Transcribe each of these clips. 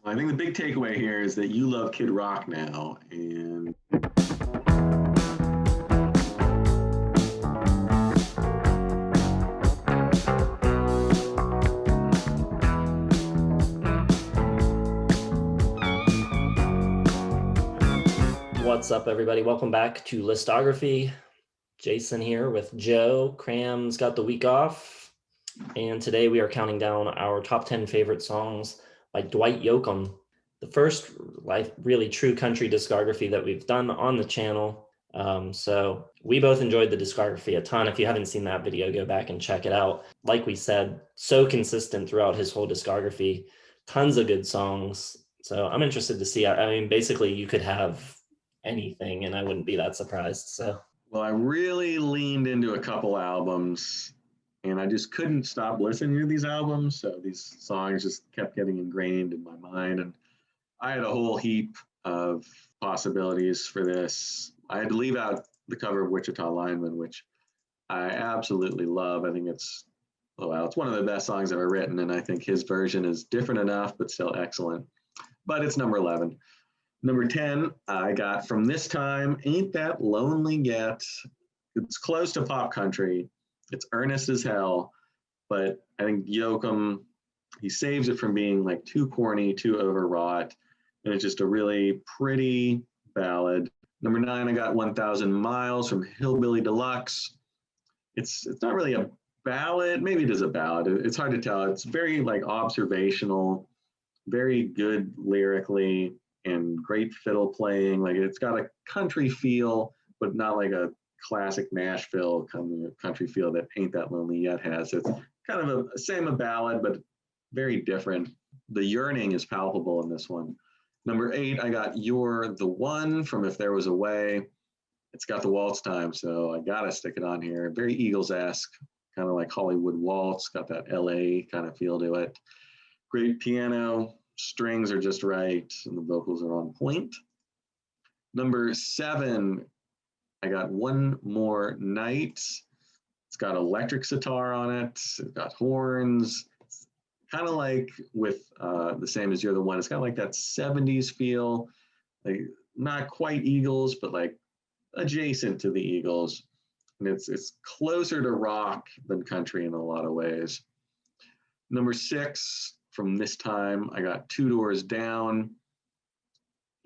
I think the big takeaway here is that you love Kid Rock now, and What's up, everybody? Welcome back to Listography. Jason here with Joe. Cram's got the week off, and today we are counting down our top 10 favorite songs by Dwight Yoakam, the first really true country discography that we've done on the channel. So we both enjoyed the discography a ton. If you haven't seen that video, go back and check it out. Like we said, so consistent throughout his whole discography, tons of good songs. So I'm interested to see. I mean, basically you could have anything and I wouldn't be that surprised. So well, I really leaned into a couple albums, and I just couldn't stop listening to these albums. So these songs just kept getting ingrained in my mind, and I had a whole heap of possibilities for this. I had to leave out the cover of Wichita Lineman, which I absolutely love. I think it's one of the best songs ever written, and I think his version is different enough, but still excellent. But it's number 11. Number 10, I got From This Time, Ain't That Lonely Yet. It's close to pop country. It's earnest as hell, but I think Yoakam, he saves it from being like too corny, too overwrought, and it's just a really pretty ballad. Number 9, I got 1,000 Miles from Hillbilly Deluxe. It's not really a ballad. Maybe it is a ballad. It's hard to tell. It's very like observational, very good lyrically, and great fiddle playing. Like it's got a country feel, but not like a classic Nashville country feel that Ain't That Lonely Yet has. It's kind of a ballad, but very different. The yearning is palpable in this one. Number 8, I got You're the One from If There Was a Way. It's got the waltz time, so I gotta stick it on here. Very Eagles-esque, kind of like Hollywood Waltz, got that LA kind of feel to it. Great piano, strings are just right, and the vocals are on point. Number 7, I got One More Night. It's got electric sitar on it. It's got horns. It's kind of like with the same as You're the One. It's kind of like that 70s feel, like not quite Eagles, but like adjacent to the Eagles. And it's closer to rock than country in a lot of ways. Number 6, From This Time, I got Two Doors Down.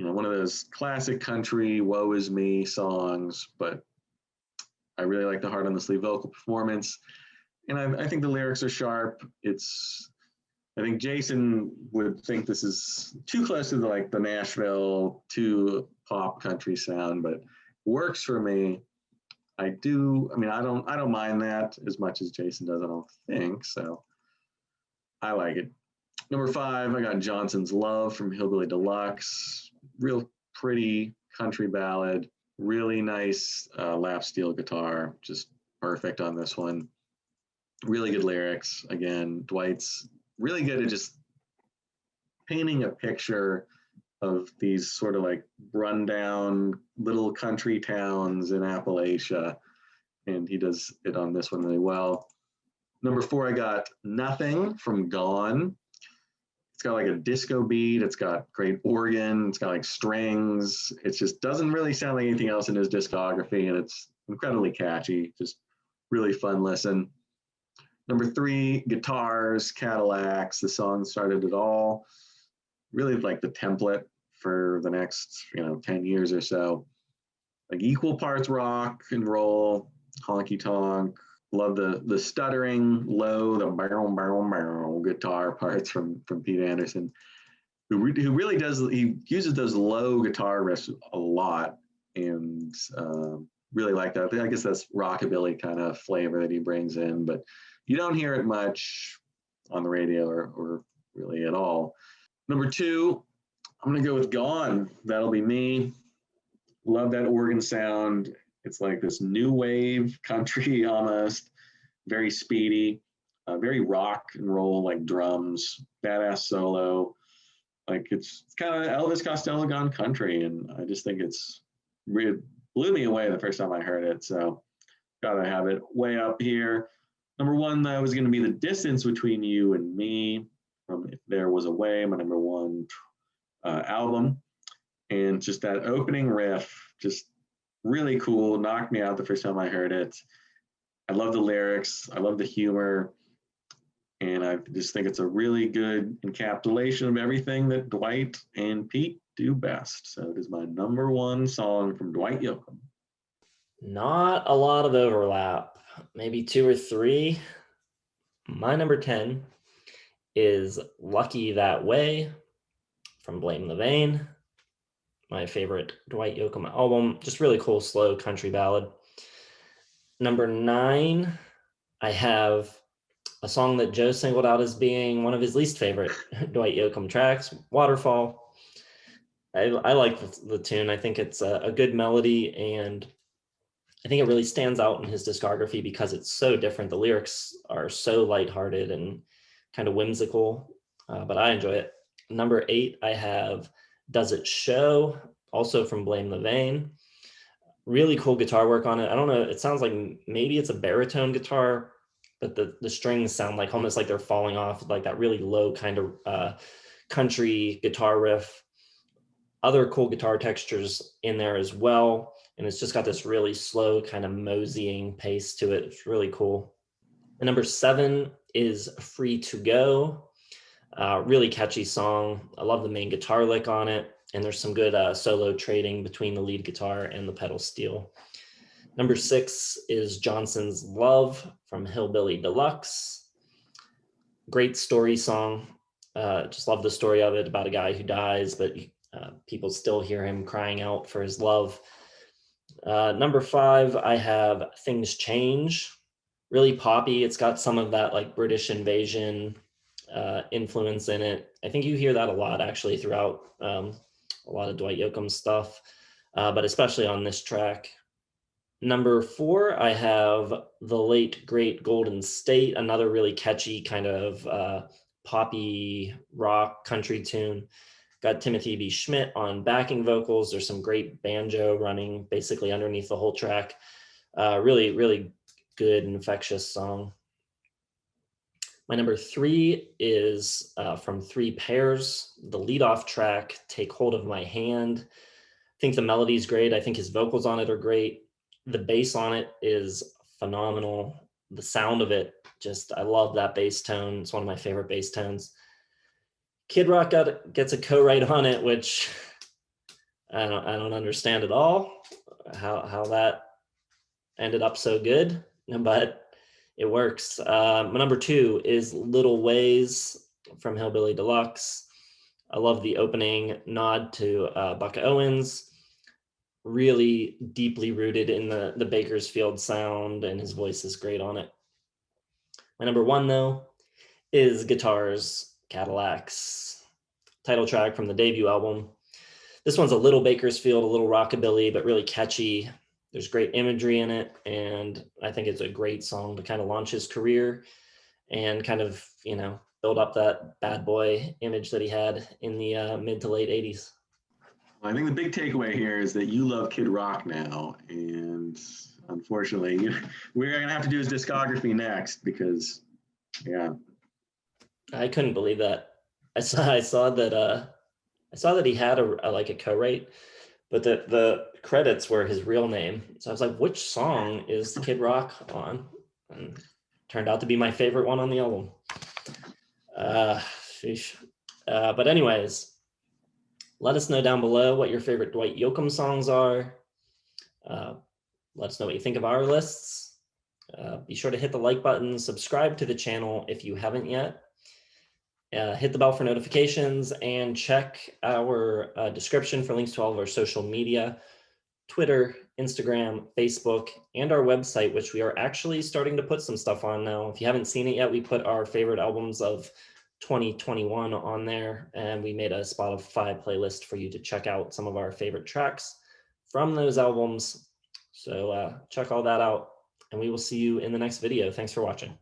You know, one of those classic country woe is me songs, but I really like the heart on the sleeve vocal performance. And I think the lyrics are sharp. I think Jason would think this is too close to the Nashville, too pop country sound, but works for me. I don't mind that as much as Jason does, I don't think. So I like it. Number 5, I got Johnson's Love from Hillbilly Deluxe. Real pretty country ballad. Really nice lap steel guitar. Just perfect on this one. Really good lyrics. Again, Dwight's really good at just painting a picture of these sort of like rundown little country towns in Appalachia. And he does it on this one really well. Number 4, I got Nothing from Gone. It's got like a disco beat. It's got great organ. It's got like strings. It just doesn't really sound like anything else in his discography, and it's incredibly catchy. Just really fun listen. Number 3, guitars, Cadillacs. The song started it all. Really like the template for the next 10 years or so. Like equal parts rock and roll, honky tonk. Love the stuttering low, the barrel barrel barrel guitar parts from Pete Anderson, who really does. He uses those low guitar riffs a lot, and really like that. I guess that's rockabilly kind of flavor that he brings in, but you don't hear it much on the radio or really at all. Number 2, I'm gonna go with Gone. That'll Be Me. Love that organ sound. It's like this new wave country almost, very speedy, very rock and roll, like drums, badass solo. Like it's kind of Elvis Costello gone country, and I just think it blew me away the first time I heard it. So gotta have it way up here. Number 1, that was going to be The Distance Between You and Me from If There Was a Way, my number 1 album. And just that opening riff, just really cool, knocked me out the first time I heard it. I love the lyrics, I love the humor, and I just think it's a really good encapsulation of everything that Dwight and Pete do best. So it is my number one song from Dwight Yoakam. Not a lot of overlap, maybe 2 or 3. My number 10 is Lucky That Way from Blame the Vein. My favorite Dwight Yoakam album. Just really cool, slow country ballad. Number 9, I have a song that Joe singled out as being one of his least favorite Dwight Yoakam tracks, Waterfall. I like the tune. I think it's a good melody, and I think it really stands out in his discography because it's so different. The lyrics are so lighthearted and kind of whimsical, but I enjoy it. Number 8, I have Does It Show, also from Blame the Vein. Really cool guitar work on it. I don't know, it sounds like maybe it's a baritone guitar, but the strings sound like almost like they're falling off, like that really low kind of country guitar riff. Other cool guitar textures in there as well. And it's just got this really slow kind of moseying pace to it. It's really cool. And number 7 is Free to Go. Really catchy song. I love the main guitar lick on it. And there's some good solo trading between the lead guitar and the pedal steel. Number 6 is Johnson's Love from Hillbilly Deluxe. Great story song. Just love the story of it about a guy who dies, but people still hear him crying out for his love. Number 5, I have Things Change. Really poppy. It's got some of that like British invasion influence in it. I think you hear that a lot actually throughout a lot of Dwight Yoakam stuff, but especially on this track. Number 4, I have The Late Great Golden State, another really catchy kind of poppy rock country tune. Got Timothy B. Schmidt on backing vocals. There's some great banjo running basically underneath the whole track. Really, really good and infectious song. My number 3 is from 3 Pairs, the leadoff track, Take Hold of My Hand. I think the melody's great. I think his vocals on it are great. The bass on it is phenomenal. The sound of it, I love that bass tone. It's one of my favorite bass tones. Kid Rock gets a co-write on it, which I don't understand at all how that ended up so good, but it works. My number 2 is Little Ways from Hillbilly Deluxe. I love the opening nod to Buck Owens. Really deeply rooted in the Bakersfield sound, and his voice is great on it. My number 1, though, is Guitars, Cadillacs, title track from the debut album. This one's a little Bakersfield, a little rockabilly, but really catchy. There's great imagery in it, and I think it's a great song to kind of launch his career and kind of, build up that bad boy image that he had in the mid to late 80s. I think the big takeaway here is that you love Kid Rock now, and unfortunately, we're going to have to do his discography next because, yeah. I couldn't believe that. I saw that he had a co-write, but the credits were his real name. So I was like, which song is Kid Rock on? And turned out to be my favorite one on the album. But anyways, let us know down below what your favorite Dwight Yoakam songs are. Let us know what you think of our lists. Be sure to hit the like button, subscribe to the channel if you haven't yet. Hit the bell for notifications, and check our description for links to all of our social media, Twitter, Instagram, Facebook, and our website, which we are actually starting to put some stuff on now. If you haven't seen it yet, we put our favorite albums of 2021 on there, and we made a Spotify playlist for you to check out some of our favorite tracks from those albums. So check all that out, and we will see you in the next video. Thanks for watching.